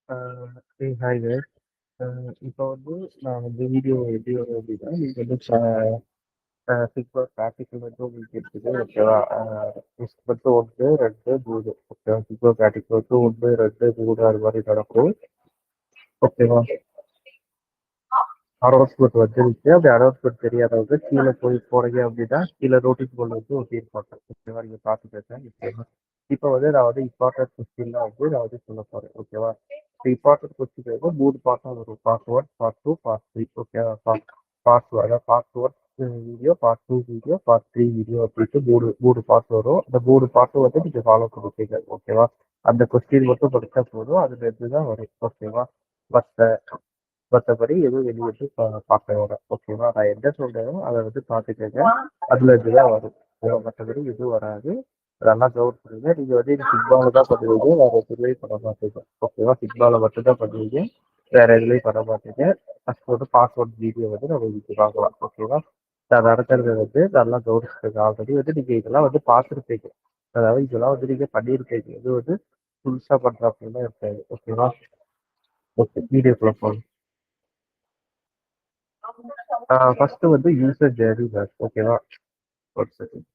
Hi guys. இப்போ வந்து நான் வந்து வீடியோ எப்படி வரும் அப்படின்னா நீங்கள் வந்து சிக்ஸ் ப்ராக்டிக்கல் வந்து உங்களுக்கு இருக்குது ஓகேவா. ஃபஸ்ட் வந்து ஒன்று ரெண்டு மூணு ஓகேவா. சிக்ஸ் ப்ராக்டிக்கல் வந்து ஒன்று ரெண்டு மூணு அது மாதிரி நடக்கும் ஓகேவா. அனௌன்ஸ்மெண்ட் வந்துருச்சு. அப்படி அனௌன்ஸ்மெண்ட் தெரியாதவங்க கீழே போய் போறீங்க அப்படின்னா கீழே நோட்டீஸ் போர்டில் வந்து ஒட்டியிருப்பாங்க ஓகேவா. நீங்கள் பார்த்து பேசுகிறேன் ஓகேவா. இப்போ வந்து நான் வந்து இம்பார்ட்டன்ட் கொஸ்டின்லாம் வந்து நான் வந்து சொல்ல போகிறேன் ஓகேவா. இப்போ இம்பார்ட்டன்ட் கொஸ்டின் வந்து மூணு பார்ட்டாக வரும். Part one, part two, part three ஓகேவா. பார்ட் டூ அதாவது part one video, part two video, part three video அப்படின்ட்டு மூணு மூணு பார்ட் வரும். அந்த மூணு பார்ட்டும் வந்து நீங்கள் ஃபாலோ பண்ணிப்பீங்க ஓகேவா. அந்த கொஸ்டின் மட்டும் படித்தா போதும். அதுல இருந்து தான் வரும் ஓகேவா. மற்ற மற்றபடி எதுவும் வெளியே வந்து பார்க்க வேணாம் ஓகேவா. நான் என்ன சொல்றேனோ அதை வந்து பார்த்துக்கங்க. அதுல இதுதான் வரும் ஓகேவா? மற்றபடி எதுவும் வராது. நல்லா கவர் பண்ணுங்க. நீங்க வந்து இது ஃபுட்பால தான் பண்ணுவீங்க, வேற எதுலையும் பண்ண மாட்டீங்க ஓகேவா. ஃபுட்பால மட்டும் தான் பண்ணுவீங்க, வேற எதுலையும் பண்ண மாட்டீங்க. ஃபர்ஸ்ட் வந்து பாஸ்வேர்ட் வீடியோ வந்து நம்ம இதுக்கு பார்க்கலாம் ஓகேவா. நான் நடத்துறது வந்து நல்லா கவனிச்சுக்கோங்க. ஆல்ரெடி வந்து நீங்க இதெல்லாம் வந்து பார்த்துருப்பீங்க. அதாவது இதெல்லாம் வந்து நீங்க பண்ணியிருப்பீங்க. இது வந்து புதுசா பண்ற அப்படிலாம் இருக்காது ஓகேவா. ஓகே, வீடியோக்குள்ள போகலாம். ஃபர்ஸ்ட் வந்து யூசர் ஜேர்னி மேப் ஓகேவா. ஒரு செகண்ட்.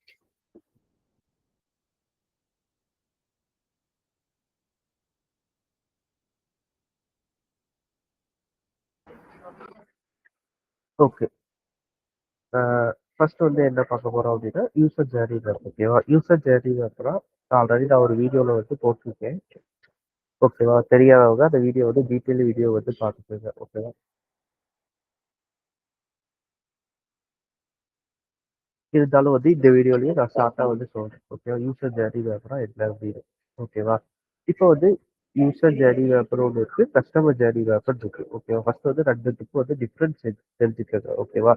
ஓகே, ஃபர்ஸ்ட் வந்து என்ன பார்க்க போறோம் அப்படின்னா யூசர் ஜேர்னி மேப் ஓகேவா. யூசர் ஜேர்னி மேப்னா ஆல்ரெடி நான் ஒரு வீடியோல வந்து போட்டிருக்கேன் ஓகேவா. தெரியாதவங்க அந்த வீடியோ வந்து டீட்டெயில் வீடியோ வந்து பார்த்துக்கோங்க ஓகேவா. இருந்தாலும் வந்து இந்த வீடியோலயே நான் ஷார்ட்டா வந்து சொல்றேன் ஓகேவா. யூசர் ஜேர்னி மேப்னா என்ன அப்படின்னு ஓகேவா. இப்போ வந்து யூசர் ஜேர்னி மேப்னு ஒன்று இருக்கு, கஸ்டமர் ஜேர்னி மேப்னு இருக்கு ஓகேவா. ஃபர்ஸ்ட் வந்து ரெண்டுத்துக்கும் வந்து டிஃப்ரென்ஸ் தெரிஞ்சுக்கோங்க ஓகேவா.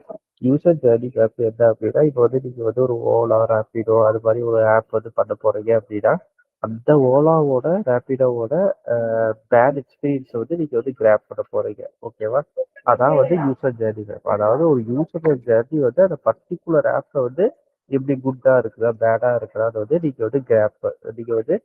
யூசர் ஜேர்னி மேப் என்ன அப்படின்னா இப்போ வந்து நீங்க வந்து ஒரு ஓலா ரேபிடோ அது மாதிரி ஒரு ஆப் வந்து பண்ண போறீங்க அப்படின்னா அந்த ஓலாவோட ரேபிடோவோட பேட் எக்ஸ்பீரியன்ஸ் வந்து நீங்க வந்து கிராப் பண்ண போறீங்க ஓகேவா. அதான் வந்து யூசர் ஜேர்னி மேப். அதாவது ஒரு யூசர் ஜேர்னி வந்து அந்த பர்டிகுலர் ஆப்ல வந்து எப்படி குட்டா இருக்குதா பேடா இருக்குதா அதை வந்து நீங்க வந்து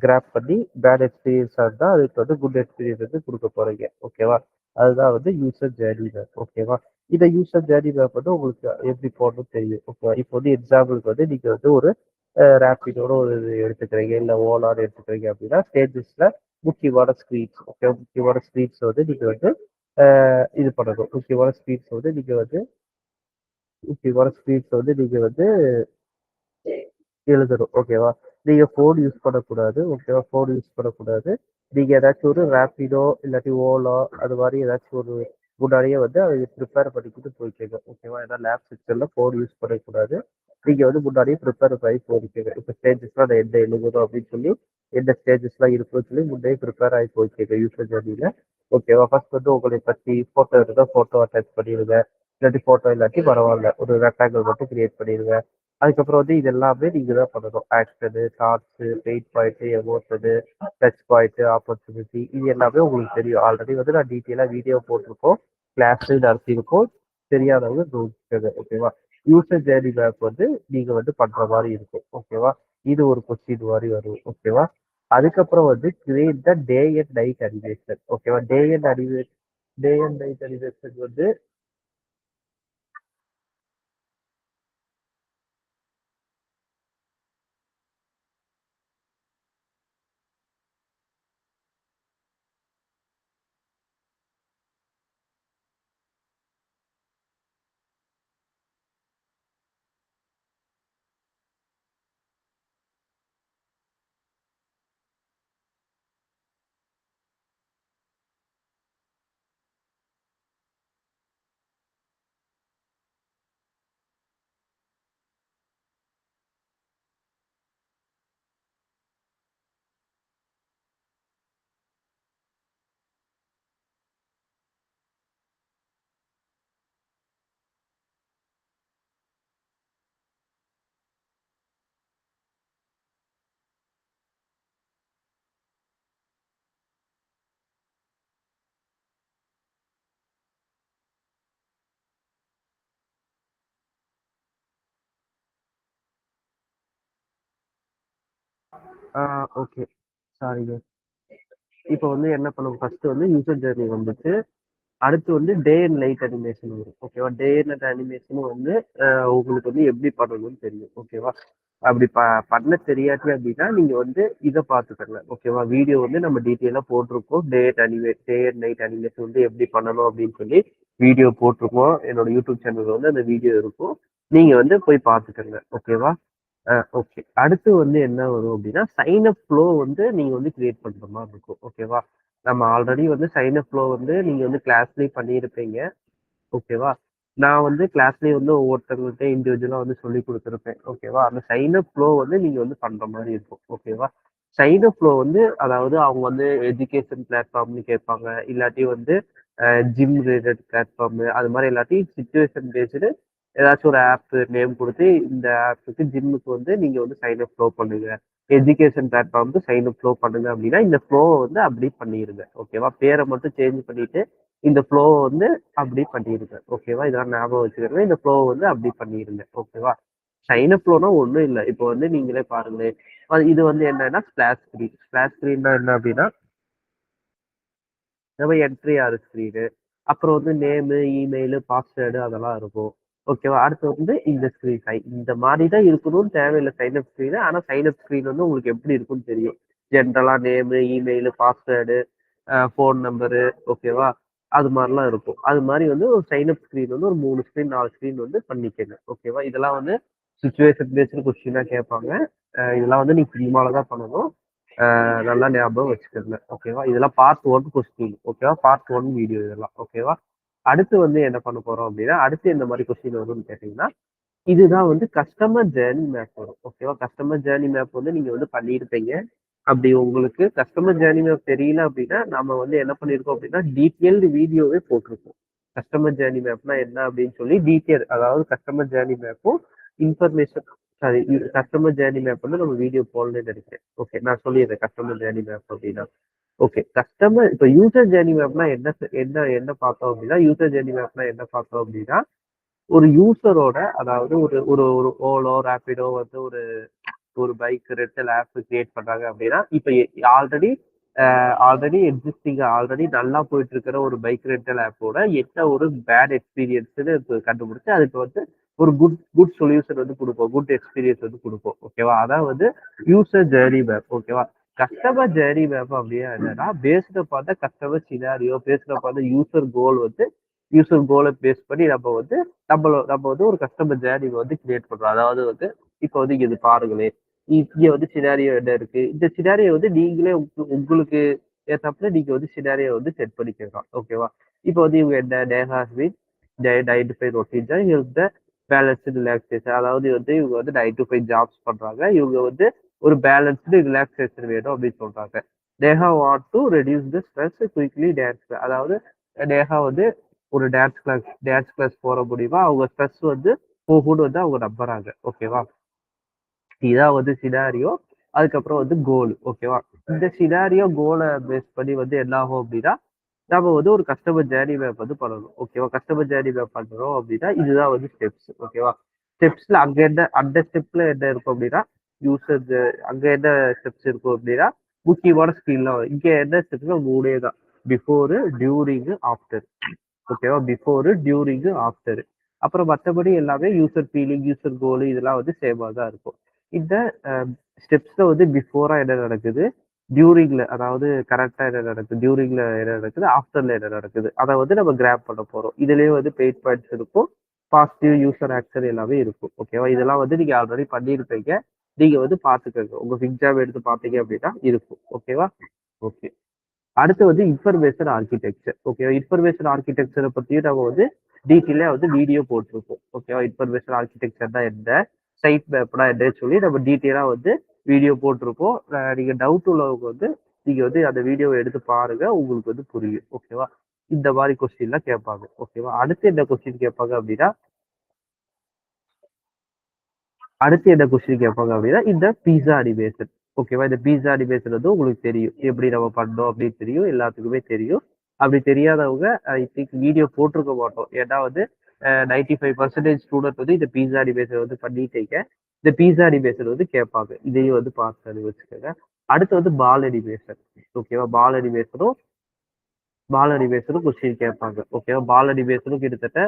கிராப் பண்ணி பேட் எக்ஸ்பீரியன்ஸா இருந்தா அதுக்கு வந்து குட் எக்ஸ்பீரியன்ஸ் வந்து கொடுக்க போறீங்க ஓகேவா. அதுதான் வந்து யூசர் ஜேர்னி மேப் ஓகேவா. இந்த யூசர் ஜேர்னி மேப் வந்து உங்களுக்கு எப்படி போடணும்னு தெரியும் ஓகேவா. இப்போ வந்து எக்ஸாம்பிளுக்கு வந்து நீங்க வந்து ஒரு ரேபிடோட ஒரு இது எடுத்துக்கிறீங்க இல்லை ஓலான்னு எடுத்துக்கிறீங்க அப்படின்னா ஸ்டேஜஸ்ல முக்கியமான ஸ்க்ரீன்ஸ் ஓகே. முக்கியமான ஸ்க்ரீன்ஸ் வந்து நீங்க வந்து இது பண்ணணும். முக்கியமான ஸ்க்ரீன்ஸ் வந்து நீங்க வந்து முக்கியமான ஸ்க்ரீன்ஸ் வந்து நீங்க வந்து எழுதணும் ஓகேவா. நீங்க ஃபோன் யூஸ் பண்ணக்கூடாது ஓகேவா. ஃபோன் யூஸ் பண்ணக்கூடாது. நீங்க ஏதாச்சும் ஒரு ரேபிடோ இல்லாட்டி ஓலா அது மாதிரி ஏதாச்சும் ஒரு முன்னாடியே வந்து அதை ப்ரிப்பேர் பண்ணிக்கிட்டு போய்க்கோங்க ஓகேவா. ஏன்னா லேப் செக்ஷன்ல ஃபோன் யூஸ் பண்ணக்கூடாது. நீங்க வந்து முன்னாடியே ப்ரிப்பேர் பண்ணி போய்க்கோங்க. இப்போ ஸ்டேஜஸ்லாம் நான் எந்த எழுதணும் அப்படின்னு சொல்லி எந்த ஸ்டேஜஸ்லாம் இருக்குன்னு சொல்லி முன்னாடியே ப்ரிப்பேர் ஆகி போய்க்கோங்க யூசர் ஜர்னியில் ஓகேவா. ஃபர்ஸ்ட் வந்து உங்களை பற்றி ஃபோட்டோ இருந்தால் ஃபோட்டோ அட்டாச் பண்ணிடுங்க. இல்லாட்டி ஃபோட்டோ இல்லாட்டி பரவாயில்ல ஒரு ரெக்டாங்கிள் மட்டும் கிரியேட் பண்ணிடுங்க. அதுக்கப்புறம் வந்து இது எல்லாமே நீங்க தான் பண்ணணும். Action, shorts, paint point, emotion, touch point, opportunity இது எல்லாமே உங்களுக்கு தெரியும். ஆல்ரெடி வந்து நான் டீட்டெயிலாக வீடியோ போட்டிருக்கோம். கிளாஸு நடத்தியிருக்கோம். தெரியாதவங்க கவனிச்சுக்கோங்க ஓகேவா. யூசர் ஜேர்னி மேப் வந்து நீங்க வந்து பண்ற மாதிரி இருக்கும் ஓகேவா. இது ஒரு கொஸ்டின் மாதிரி வரும் ஓகேவா. அதுக்கப்புறம் வந்து create the day and night animation ஓகேவா. டே அண்ட் நைட் அனிமேஷன் வந்து ஓகே, சாரிங்க. இப்போ வந்து என்ன பண்ணுவோம், ஃபர்ஸ்ட் வந்து யூசர் ஜெர்னி வந்துச்சு. அடுத்து வந்து டே அண்ட் லைட் அனிமேஷன் வரும். ஓகேவா? டே அண்ட் அனிமேஷன் வந்து உங்களுக்கு வந்து எப்படி பண்ணணும்னு தெரியும். ஓகேவா? அப்படி பண்ண தெரியாட்டி அப்படின்னா நீங்க வந்து இதை பார்த்துக்கங்க. ஓகேவா? வீடியோ வந்து நம்ம டீட்டெயிலா போட்டிருக்கோம். டே அண்ட் நைட் அனிமேஷன் வந்து எப்படி பண்ணணும் அப்படின்னு சொல்லி வீடியோ போட்டிருக்கோம். என்னோட யூடியூப் சேனல்ல வந்து அந்த வீடியோ இருக்கும். நீங்க வந்து போய் பார்த்துக்கங்க. ஓகேவா? ஓகே. அடுத்து வந்து என்ன வரும் அப்படின்னா, சைன் அப் ஃப்ளோ வந்து நீங்க வந்து கிரியேட் பண்ற மாதிரி இருக்கும். ஓகேவா? நம்ம ஆல்ரெடி வந்து சைன் அப் ஃப்ளோ வந்து நீங்க வந்து கிளாஸ்லயே பண்ணியிருப்பீங்க. ஓகேவா? நான் வந்து கிளாஸ்லயே வந்து ஒவ்வொருத்தவங்கள்ட்ட இண்டிவிஜுவலா வந்து சொல்லி கொடுத்துருப்பேன். ஓகேவா? அந்த சைன் அப் ஃப்ளோ வந்து நீங்க வந்து பண்ற மாதிரி இருக்கும். ஓகேவா? சைன் அப் ஃப்ளோ வந்து அதாவது அவங்க வந்து எஜுகேஷன் பிளாட்ஃபார்ம்னு கேட்பாங்க. இல்லாட்டி வந்து ஜிம் ரிலேட்டட் பிளாட்ஃபார்ம் அது மாதிரி இல்லாட்டி சிச்சுவேஷன் பேஸ்டு ஏதாச்சும் ஒரு ஆப் நேம் கொடுத்து இந்த ஆப்புக்கு ஜிம்முக்கு வந்து நீங்க வந்து சைன் அப் ஃப்ளோ பண்ணுங்க. எஜுகேஷன் பிளாட்ஃபார்முக்கு சைன் அப் ஃப்ளோ பண்ணுங்க அப்படின்னா இந்த ஃப்ளோவை வந்து அப்படி பண்ணிருங்க. ஓகேவா? பேரை மட்டும் சேஞ்ச் பண்ணிட்டு இந்த ஃப்ளோவை வந்து அப்படி பண்ணிருங்க. ஓகேவா? இதெல்லாம் ஞாபகம் வச்சுக்கிறேன். இந்த ஃப்ளோவை வந்து அப்படி பண்ணிருங்க. ஓகேவா? சைன் அப் ஃப்ளோனா ஒன்றும் இல்லை. இப்போ வந்து நீங்களே பாருங்களேன். இது வந்து என்னன்னா ஸ்பிளாஷ் ஸ்கிரீன். ஸ்பிளாஷ் ஸ்கிரீன்னா என்ன அப்படின்னா நம்ம என்ட்ரி ஆறு ஸ்க்ரீனு, அப்புறம் வந்து நேமு, இமெயிலு, பாஸ்வேர்டு அதெல்லாம் இருக்கும். ஓகேவா? அடுத்து வந்து இந்த ஸ்க்ரீன் இந்த மாதிரி தான் இருக்கணும்னு தேவையில்ல சைன் அப் ஸ்க்ரீனு. ஆனா சைன் அப் ஸ்க்ரீன் வந்து உங்களுக்கு எப்படி இருக்கும்னு தெரியும். ஜென்ரலா name, email, password, phone number, ஓகேவா? அது மாதிரிலாம் இருக்கும். அது மாதிரி வந்து ஒரு சைன் அப் ஸ்க்ரீன் வந்து ஒரு 3 ஸ்க்ரீன், 4 ஸ்க்ரீன் வந்து பண்ணிக்கங்க. ஓகேவா? இதெல்லாம் வந்து சிச்சுவேஷன் பேஸ்டு கொஸ்டினா கேட்பாங்க. இதெல்லாம் வந்து நீங்க சினிமால தான் பண்ணணும். நல்லா ஞாபகம் வச்சுக்கோங்க. ஓகேவா? இதெல்லாம் பார்ட் 1 கொஸ்டின். ஓகேவா? பார்ட் 1 வீடியோ இதெல்லாம். ஓகேவா? அடுத்து வந்து என்ன பண்ண போறோம் அப்படின்னா, அடுத்து எந்த மாதிரி கொஸ்டின் வரும்னு கேட்டீங்கன்னா, இதுதான் வந்து கஸ்டமர் ஜேர்னி மேப் வரும். ஓகேவா? கஸ்டமர் ஜேர்னி மேப் வந்து நீங்க வந்து பண்ணியிருப்பீங்க. அப்படி உங்களுக்கு கஸ்டமர் ஜேர்னி மேப் தெரியல அப்படின்னா, நம்ம வந்து என்ன பண்ணியிருக்கோம் அப்படின்னா, டீட்டெயில்டு வீடியோவே போட்டிருக்கோம். கஸ்டமர் ஜேர்னி மேப்னா என்ன அப்படின்னு சொல்லி டீட்டெயில் அதாவது கஸ்டமர் ஜேர்னி மேப்பும் information sorry customer journey map வந்து நம்ம வீடியோ போடலன்னு நினைக்கிறேன். ஓகே நான் சொல்லிடுறேன் கஸ்டமர் ஜேர்னி மேப் அப்படின்னா. ஓகே கஸ்டமர் இப்போ யூசர் ஜேர்னி மேப்னா என்ன என்ன பார்த்தோம் அப்படின்னா யூசர் ஜேர்னி மேப்னா என்ன பார்த்தோம் அப்படின்னா ஒரு யூசரோட அதாவது ஒரு ஒரு ஒரு ஓலோ ரேபிடோ வந்து ஒரு ஒரு பைக் ரெண்டல் ஆப் கிரியேட் பண்றாங்க அப்படின்னா இப்போ ஆல்ரெடி ஆல்ரெடி நல்லா போயிட்டு இருக்கிற ஒரு பைக் ரெண்டல் ஆப்போட என்ன ஒரு பேட் எக்ஸ்பீரியன்ஸ் கண்டுபிடிச்சு அதுக்கு வந்து ஒரு குட் சொல்யூஷன் வந்து கொடுப்போம், குட் எக்ஸ்பீரியன்ஸ் வந்து கொடுப்போம். ஓகேவா? அதான் வந்து யூசர் ஜேர்னி மேப். ஓகேவா? கஸ்டமர் ஜேர்னி மேப் அப்படின்னா என்னன்னா பேஸ்ட பார்த்தா கஸ்டமர் சினாரியோ பேஸ்ட பார்த்தா யூசர் கோலை பேஸ் பண்ணி நம்ம வந்து ஒரு கஸ்டமர் ஜேர்னி வந்து கிரியேட் பண்றோம். அதாவது வந்து இப்போ வந்து இது பாருங்களேன், இங்க வந்து சினாரியோ என்ன இருக்கு, இந்த சினாரியோ வந்து நீங்களே உங்களுக்கு ஏத்தாப்புல நீங்க வந்து சினாரியோ வந்து செட் பண்ணிக்கலாம். ஓகேவா? இப்போ வந்து இவங்க என்ன நேஹாஸ் மீன் ஐடென்டிஃபை ரொட்டீன் தான் இவங்க பேலன்ஸ்டு ரிலாக்ஸேஷன் அதாவது வந்து இவங்க வந்து 9 to 5 ஜாப்ஸ் பண்றாங்க. இவங்க வந்து ஒரு பேலன்ஸ்டு ரிலாக்ஸேஷன் வேணும் அப்படின்னு சொல்றாங்க. Neha want to reduce the stress quickly dance அதாவது நேஹா வந்து ஒரு டான்ஸ் கிளாஸ் போற முடியுமா அவங்க ஸ்ட்ரெஸ் வந்து போகும்னு வந்து அவங்க நம்புறாங்க. ஓகேவா? இதான் வந்து சினாரியோ. அதுக்கப்புறம் வந்து கோல். ஓகேவா? இந்த சினாரியோ கோலை பேஸ் பண்ணி வந்து என்ன ஆகும் அப்படின்னா நம்ம வந்து ஒரு கஸ்டமர் ஜேர்னி மேப் வந்து பண்ணணும். ஓகேவா? கஸ்டமர் ஜேர்னி மேப் பண்றோம் அப்படின்னா இதுதான் வந்து ஸ்டெப்ஸ். ஓகேவா? ஸ்டெப்ஸ்ல அங்க என்ன அந்த ஸ்டெப்ல என்ன இருக்கும் அப்படின்னா யூசர் அங்க என்ன ஸ்டெப்ஸ் இருக்கும் அப்படின்னா முக்கியமான ஸ்கிரீன்லாம் வரும். இங்க என்ன ஸ்டெப்ஸ்னா மூணே தான். Before during after. ஓகேவா? Before during after. அப்புறம் மற்றபடி எல்லாமே யூசர் ஃபீலிங் யூசர் கோல் இதெல்லாம் வந்து சேமா தான் இருக்கும். இந்த ஸ்டெப்ஸ்ல வந்து பிஃபோரா என்ன நடக்குது, டியூரிங்ல அதாவது கரெக்டா என்ன நடக்குது, டியூரிங்ல என்ன நடக்குது, ஆஃப்டர்ல என்ன நடக்குது, அதை வந்து நம்ம கிராப் பண்ண போறோம். இதுலயே வந்து பெயிட் பாயிண்ட்ஸ் இருக்கும், பாசிட்டிவ் யூசர் ஆக்ஷன் எல்லாமே இருக்கும். ஓகேவா? இதெல்லாம் வந்து நீங்க ஆல்ரெடி பண்ணியிருப்பீங்க. நீங்க வந்து பாத்துக்கோங்க. உங்க எக்ஸாம் எடுத்து பார்த்தீங்க அப்படின்னா இருக்கும். ஓகேவா? ஓகே. அடுத்து வந்து இன்ஃபர்மேஷன் ஆர்கிடெக்சர். ஓகேவா? இன்ஃபர்மேஷன் ஆர்கிடெக்சரை பத்தியும் நம்ம வந்து டீட்டெயிலா வந்து வீடியோ போட்டிருப்போம். ஓகேவா? இன்ஃபர்மேஷன் ஆர்கிடெக்சர்னா என்ன, சைட் மேப்னா என்னன்னு சொல்லி நம்ம டீட்டெயிலா வந்து வீடியோ போட்டிருப்போம். நீங்க டவுட் உள்ளவங்க வந்து நீங்க வந்து அந்த வீடியோவை எடுத்து பாருங்க, உங்களுக்கு வந்து புரியும். ஓகேவா? இந்த மாதிரி கொஸ்டின்லாம் கேட்பாங்க. ஓகேவா? அடுத்து என்ன கொஸ்டின் கேட்பாங்க அப்படின்னா இந்த பீஸா அனிமேஷன். ஓகேவா? இந்த பீஸா அனிமேஷன் வந்து உங்களுக்கு தெரியும். எப்படி நம்ம பண்ணோம் அப்படின்னு தெரியும். எல்லாத்துக்குமே தெரியும். அப்படி தெரியாதவங்க ஐ திங்க் வீடியோ போட்டிருக்க மாட்டோம். ஏன்னா வந்து 95% ஸ்டூடெண்ட் வந்து இந்த பீஸா அனிமேஷன் வந்து பண்ணிட்டீங்க. இந்த பீஸா அனிமேஷன் வந்து கேட்பாங்க. இதையும் வந்து பார்த்து வச்சுக்கோங்க. அடுத்து வந்து பால் எலிவேஷன். ஓகேவா? பால் எலிவேஷனும் கொஸ்டின் கேட்பாங்க. ஓகேவா? பால் எலிவேஷனும் கிட்டத்தட்ட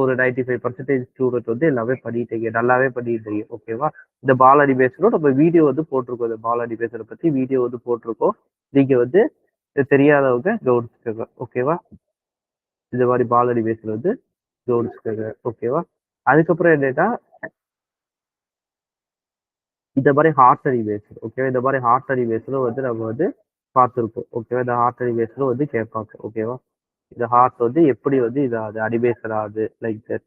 ஒரு 95% ஸ்டூடெண்ட் வந்து எல்லாமே பண்ணிட்டீங்க. நல்லாவே பண்ணிட்டீங்க. ஓகேவா? இந்த பால் அனிமேஷனும் நம்ம வீடியோ வந்து போட்டிருக்கோம். இந்த பால் அனிமேஷனை பத்தி வீடியோ வந்து போட்டிருக்கோம். நீங்க வந்து இது தெரியாதவங்க கவனிச்சுக்கோங்க. ஓகேவா? இந்த மாதிரி பால் அனிமேஷன் வந்து கவனிச்சுக்கோங்க. ஓகேவா? அதுக்கப்புறம் என்னன்னா இந்த மாதிரி ஹார்ட் அனிமேஷன். ஓகேவா? இந்த மாதிரி ஹார்ட் அனிமேஷனும் வந்து நம்ம வந்து பார்த்துருக்கோம். ஓகேவா? இந்த ஹார்ட் அனிமேஷனும் வந்து கேட்பாங்க. ஓகேவா? இந்த ஹார்ட் வந்து எப்படி வந்து இது ஆகுது அனிமேஷன் ஆகுது லைக் தட்.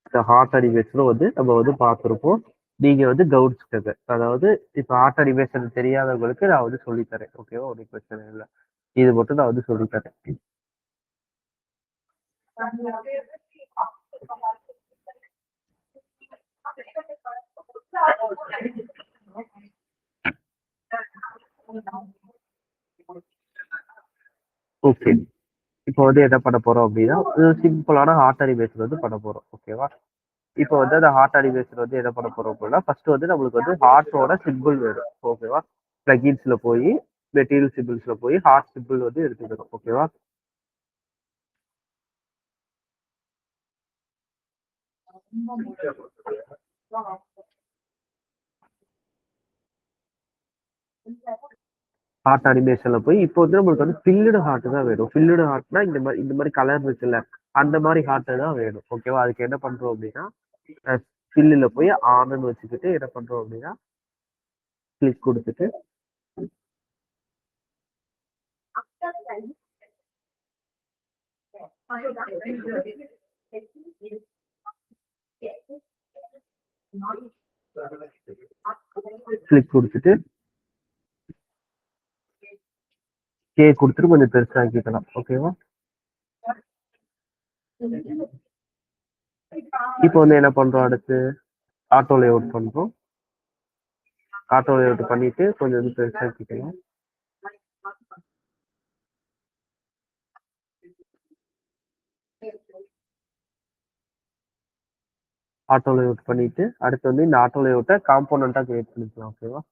இந்த ஹார்ட் அனிமேஷனும் வந்து நம்ம வந்து பார்த்துருப்போம். நீங்க வந்து கவனிச்சுக்கோங்க. அதாவது இப்ப ஹார்ட் அனிமேஷன் தெரியாதவங்களுக்கு நான் வந்து சொல்லித்தரேன். ஓகேவா? ஒன்றும் பிரச்சனை இல்லை. இது மட்டும் நான் வந்து சொல்லித்தரேன். ஓகே. இப்போ வந்து என்ன பண்ண போறோம் அப்படின்னா சிம்பிளான ஹார்ட் அனிமேஷன் வந்து பண்ண போறோம். ஓகேவா? இப்போ வந்து அந்த ஹார்ட் அனிமேஷன் வந்து என்ன பண்ண போறோம் அப்படின்னா ஃபர்ஸ்ட் வந்து நம்மளுக்கு வந்து ஹார்ட்டோட சிம்பிள் வேணும். ஓகேவா? பிளகின்ஸ்ல போய் மெட்டீரியல் சிம்பிள்ஸ்ல போய் ஹார்ட் சிம்பிள் வந்து எடுத்துக்கணும். ஓகேவா? ஹார்ட் அனிமேஷன்ல போய் இப்போ வந்து நம்மளுக்கு வந்து ஃபில்லுடு ஹார்ட் தான் வேணும். ஃபில்லுடு ஹார்ட்னா இந்த மாதிரி கலர் இருக்குல்ல அந்த மாதிரி ஹார்ட் தான் வேணும். ஓகேவா? அதுக்கு என்ன பண்றோம் அப்படின்னா ஃபில்லுல போய் ஆன்னு வச்சுக்கிட்டு என்ன பண்றோம் அப்படின்னா கிளிக் கொடுத்துட்டு கிளிக் கொடுத்துட்டு கே கொடுத்துட்டு கொஞ்சம் பெருசாக்கிக்கலாம். ஓகேவா? இப்போ வந்து என்ன பண்றோம் அடுத்து ஆட்டோ லேஅவுட் பண்றோம். ஆட்டோ லேஅவுட் பண்ணிட்டு கொஞ்சம் வந்து பெருசாக்கிக்கலாம். ஆட்டோ லேஅவுட் பண்ணிட்டு அடுத்து வந்து இந்த ஆட்டோ லேஅவுட்டை காம்போனண்டா கிரியேட் பண்ணிக்கலாம். ஓகேவா?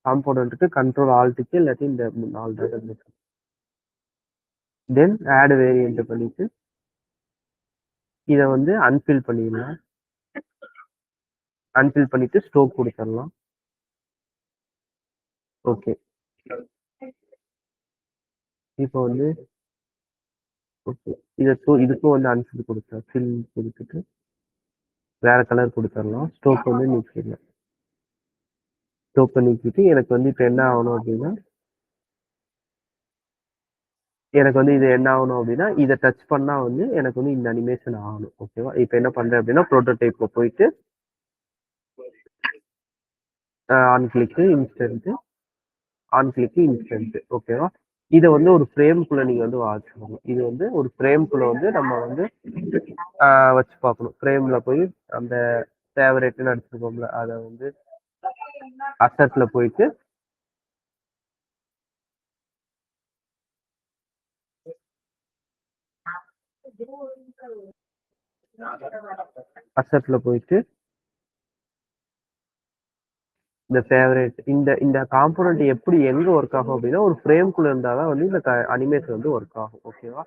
காம்போனன்ட்டுக்கு கண்ட்ரோல் ஆல்ட்டுக்கு இல்லாட்டி இந்த 4 டேட்டா தென் ஆட் வேரியன்ட் பண்ணிட்டு இதை வந்து அன்ஃபில் பண்ணிடலாம். அன்ஃபில் பண்ணிட்டு ஸ்டோக் கொடுத்துடலாம். ஓகே. இப்போ வந்து ஓகே இதுக்கும் வந்து அன்ஃபில் கொடுத்தேன். ஃபில் கொடுத்துட்டு வேற கலர் கொடுத்துடலாம். ஸ்டோக் வந்து நீக்கிடலாம். ஸ்டோக்கை நீக்கிட்டு எனக்கு வந்து இப்போ என்ன ஆகணும் அப்படின்னா எனக்கு வந்து இது என்ன ஆகணும் அப்படின்னா இதை டச் பண்ணா வந்து எனக்கு வந்து இந்த அனிமேஷன் ஆகணும். ஓகேவா? இப்போ என்ன பண்றேன் அப்படின்னா ப்ரோட்டோடைப்ல போயிட்டு ஆன் கிளிக்கு இன்ஸ்டன்ட். ஓகேவா? இதை வந்து ஒரு ஃப்ரேம்குள்ள நீங்க வந்து வாட்சிக்கணும். இது வந்து ஒரு ஃப்ரேம்குள்ள வந்து நம்ம வந்து வச்சு பார்க்கணும். ஃப்ரேம்ல போய் அந்த ஃபேவரேட்னு அடிச்சிருக்கோம்ல அதை வந்து அசட்ல போயிட்டு அசட்ல போயிட்டு இந்த ஃபேவரேட் இந்த இந்த காம்போனன்ட் எப்படி எங்க ஒர்க் ஆகும் அப்படின்னா ஒரு ஃப்ரேம்குள்ள இருந்தாதான் வந்து இந்த அனிமேஷன் வந்து ஒர்க் ஆகும். ஓகேவா?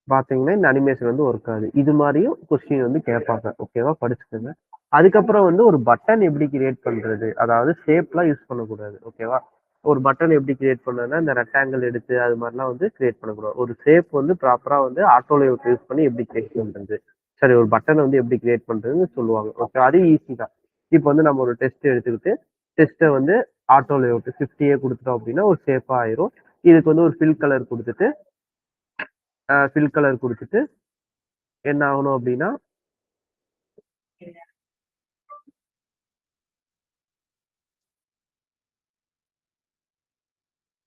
பாத்தீங்கன்னா இந்த அனிமேஷன் வந்து ஒர்க் ஆகுது. இது மாதிரியும் கொஸ்டின் வந்து கேட்பாங்க. ஓகேவா? படிச்சுக்கோங்க. அதுக்கப்புறம் வந்து ஒரு பட்டன் எப்படி கிரியேட் பண்றது, அதாவது ஷேப்லாம் யூஸ் பண்ணக்கூடாது. ஓகேவா? ஒரு பட்டன் எப்படி கிரியேட் பண்ணதுன்னா இந்த ரெக்டாங்கிள் எடுத்து அது மாதிரிலாம் வந்து கிரியேட் பண்ணக்கூடாது. ஒரு ஷேப் வந்து ப்ராப்பரா வந்து ஆட்டோ லேஅவுட் யூஸ் பண்ணி எப்படி கிரியேட் பண்றது, சரி ஒரு பட்டன் வந்து எப்படி கிரியேட் பண்றதுன்னு சொல்லுவாங்க. ஓகே, அது ஈஸி தான். இப்போ வந்து நம்ம ஒரு டெஸ்ட் எடுத்துக்கிட்டு டெஸ்ட்டை வந்து ஆட்டோ லேஅவுட் 50 கொடுத்துட்டோம் அப்படின்னா ஒரு ஷேப்பா ஆயிரும். இதுக்கு வந்து ஒரு ஃபில் கலர் கொடுத்துட்டு என்ன ஆகணும் அப்படின்னா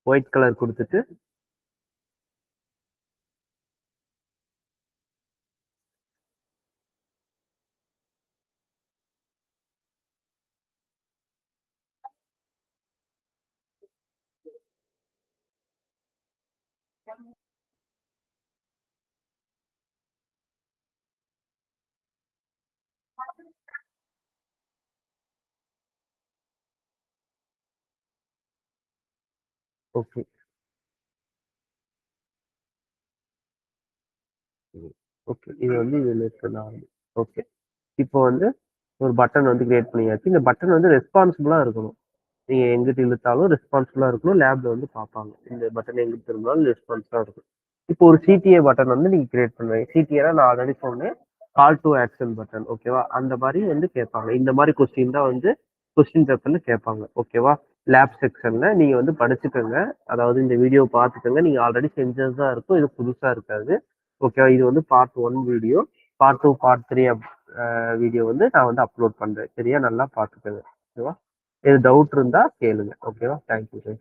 ஒயிட் கலர் கொடுத்துட்டு ஓகே. ஓகே. இது வந்து இதுல இருக்கு 4. ஓகே. இப்போ வந்து ஒரு பட்டன் வந்து கிரியேட் பண்ணியாச்சு. இந்த பட்டன் வந்து ரெஸ்பான்சிபிளா இருக்கணும். நீங்க எங்கிட்டு இழுத்தாலும் ரெஸ்பான்சிபிளா இருக்கணும். லேப்ல வந்து பார்ப்பாங்க. இந்த பட்டன் எங்கிட்டு திரும்பினாலும் ரெஸ்பான்ஸா இருக்கும். இப்போ ஒரு சிடிஏ பட்டன் வந்து நீங்க கிரியேட் பண்ணுவீங்க. சிடிஏனா நான் ஆல்ரெடி சொன்னேன். Call to action button. ஓகேவா? அந்த மாரி வந்து கேட்பாங்க. இந்த மாரி கொஸ்டின் தான் வந்து கொஸ்டின் பேப்பர்ல கேட்பாங்க. ஓகேவா? லேப் செக்ஷன்ல நீங்க வந்து படிச்சுக்கங்க. அதாவது இந்த வீடியோ பார்த்துக்கங்க. நீங்க ஆல்ரெடி செஞ்சது தான் இருக்கும். இது புதுசா இருக்காது. ஓகேவா? இது வந்து part 1 video. Part 2, part 3 video வந்து நான் வந்து அப்லோட் பண்றேன். சரியா? நல்லா பார்த்துக்கங்க. ஓகேவா? எது டவுட் இருந்தா கேளுங்க. ஓகேவா? தேங்க்யூ.